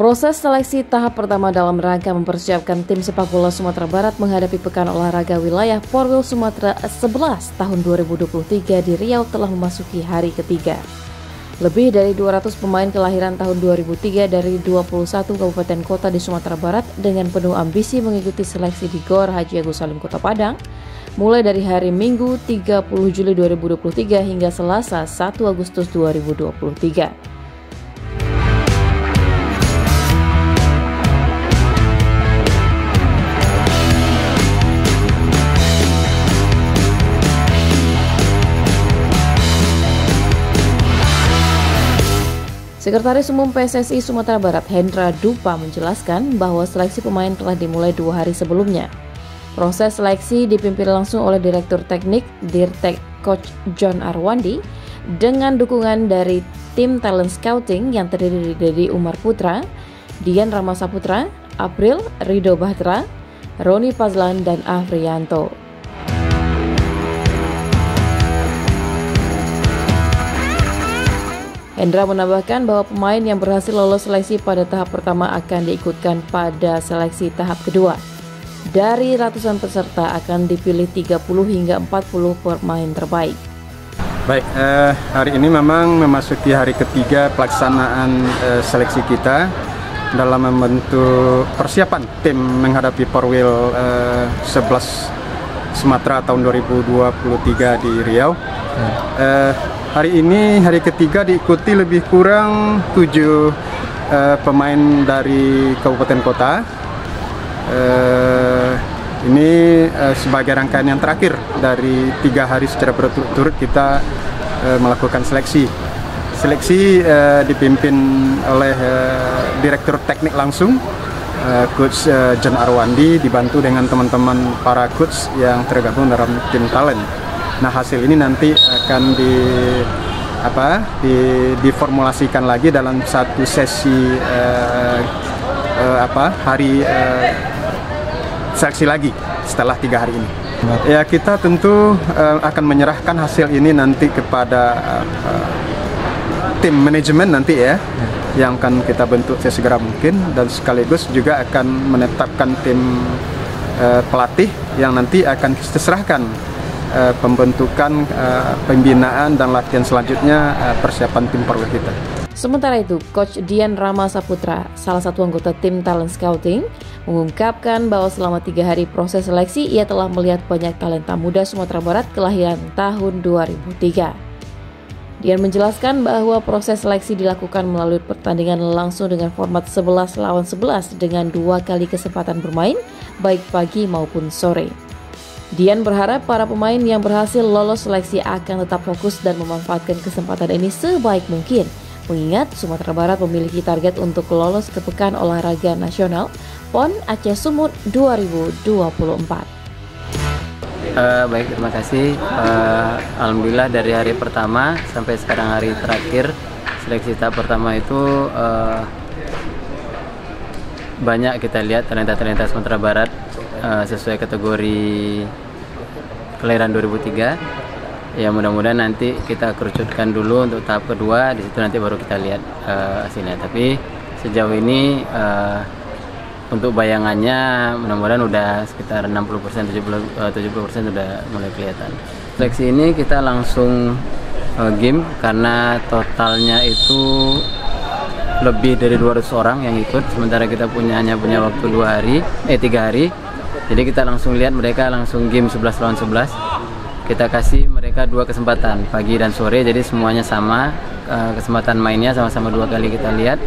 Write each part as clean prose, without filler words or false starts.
Proses seleksi tahap pertama dalam rangka mempersiapkan tim sepak bola Sumatera Barat menghadapi Pekan Olahraga Wilayah Porwil Sumatera 11 tahun 2023 di Riau telah memasuki hari ketiga. Lebih dari 200 pemain kelahiran tahun 2003 dari 21 kabupaten kota di Sumatera Barat dengan penuh ambisi mengikuti seleksi di Gor Haji Agus Salim Kota Padang mulai dari hari Minggu 30 Juli 2023 hingga Selasa 1 Agustus 2023. Sekretaris Umum PSSI Sumatera Barat Hendra Dupa menjelaskan bahwa seleksi pemain telah dimulai 2 hari sebelumnya. Proses seleksi dipimpin langsung oleh Direktur Teknik Dirtek Coach John Arwandi dengan dukungan dari tim talent scouting yang terdiri dari Dedi Umar Putra, Dian Rama Saputra, April Rido Bahtera, Roni Fazlan, dan Afrianto. Hendra menambahkan bahwa pemain yang berhasil lolos seleksi pada tahap pertama akan diikutkan pada seleksi tahap kedua. Dari ratusan peserta akan dipilih 30 hingga 40 pemain terbaik. Baik, hari ini memang memasuki hari ketiga pelaksanaan seleksi kita dalam membentuk persiapan tim menghadapi Porwil 11 Sumatera tahun 2023 di Riau. Hari ini hari ketiga diikuti lebih kurang 7 pemain dari kabupaten kota. Ini sebagai rangkaian yang terakhir dari 3 hari secara berturut-turut kita melakukan seleksi. Seleksi dipimpin oleh Direktur Teknik langsung, Coach John Arwandi, dibantu dengan teman-teman para coach yang tergabung dalam tim talent. Nah, hasil ini nanti akan diformulasikan lagi dalam satu sesi hari seleksi lagi setelah 3 hari ini. Ya, kita tentu akan menyerahkan hasil ini nanti kepada tim manajemen nanti ya, yang akan kita bentuk sesegera mungkin, dan sekaligus juga akan menetapkan tim pelatih yang nanti akan kita serahkan pembentukan, pembinaan dan latihan selanjutnya persiapan tim Porwil kita. Sementara itu, Coach Dian Rama Saputra, salah satu anggota tim talent scouting, mengungkapkan bahwa selama 3 hari proses seleksi ia telah melihat banyak talenta muda Sumatera Barat kelahiran tahun 2003. Dian menjelaskan bahwa proses seleksi dilakukan melalui pertandingan langsung dengan format 11 lawan 11 dengan 2 kali kesempatan bermain, baik pagi maupun sore. Dian berharap para pemain yang berhasil lolos seleksi akan tetap fokus dan memanfaatkan kesempatan ini sebaik mungkin, mengingat Sumatera Barat memiliki target untuk lolos ke Pekan Olahraga Nasional PON Aceh Sumut 2024. Baik, terima kasih. Alhamdulillah dari hari pertama sampai sekarang hari terakhir seleksi tahap pertama itu banyak kita lihat talenta-talenta Sumatera Barat sesuai kategori kelahiran 2003. Ya, mudah-mudahan nanti kita kerucutkan dulu untuk tahap kedua, di situ nanti baru kita lihat hasilnya. Tapi sejauh ini untuk bayangannya mudah-mudahan udah sekitar 60%, 70% udah mulai kelihatan. Seleksi ini kita langsung game karena totalnya itu lebih dari 200 orang yang ikut, sementara kita hanya punya waktu 3 hari. Jadi kita langsung lihat mereka langsung game 11 lawan 11. Kita kasih mereka 2 kesempatan, pagi dan sore, jadi semuanya sama, kesempatan mainnya sama-sama 2 kali kita lihat.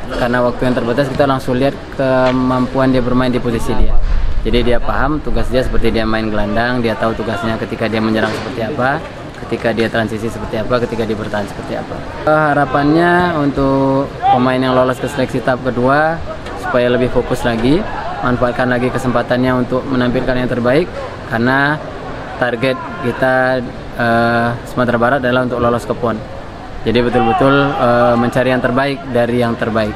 Karena waktu yang terbatas, kita langsung lihat kemampuan dia bermain di posisi dia. Jadi dia paham tugas dia seperti dia main gelandang, dia tahu tugasnya ketika dia menyerang seperti apa, ketika dia transisi seperti apa, ketika dia bertahan seperti apa. Harapannya untuk pemain yang lolos ke seleksi tahap kedua supaya lebih fokus lagi, manfaatkan lagi kesempatannya untuk menampilkan yang terbaik, karena target kita Sumatera Barat adalah untuk lolos ke PON. Jadi betul-betul mencari yang terbaik dari yang terbaik.